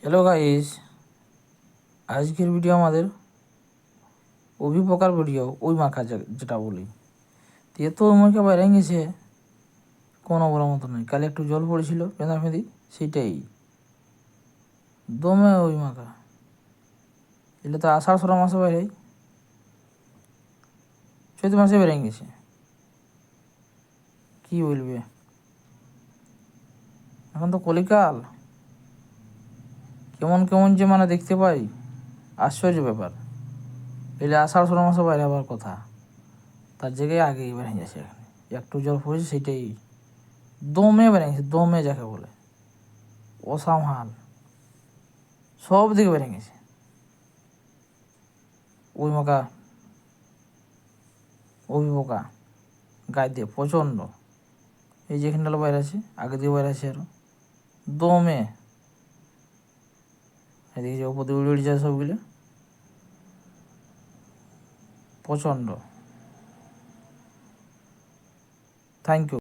Hello guys, আজকের video আমাদের অভিপকার video ওই মাখা যেটা বলি। তো এত ওই মাখা বাইরে গেছে কোনো বলার মতো নয়। কালে একটু জল পড়েছিল পেঁদাফেঁদি, সেইটাই দমে ওই মাখা। এলে তো আষাঢ় শ্রাবণ মাসে বাইরে, চৈত্র মাসে বেড়ে গেছে। কি বলবে, এখন তো কলিকাল, কেমন কেমন যে মানে দেখতে পাই, আশ্চর্য ব্যাপার। এলে আষাঢ় শ্রাবণ মাসে বাইরে আবার কথা, তার জায়গায় আগেই বেড়ে গেছে। এখানে একটু জল পড়েছে, সেইটাই দমে বেড়ে গেছে। দমে যাকে বলে অসামাল, সব দিকে বেড়ে গেছে ওই মাখা। অভিপোকা গায়ে দিয়ে প্রচণ্ড, এই যে এখানটা বাইরে আছে, আগে দিয়ে বাইরে আছে আরও দমে। এদিকে যে ওপর দিয়ে উড়ে উড়ে যায় সবগুলো, প্রচণ্ড। Thank you.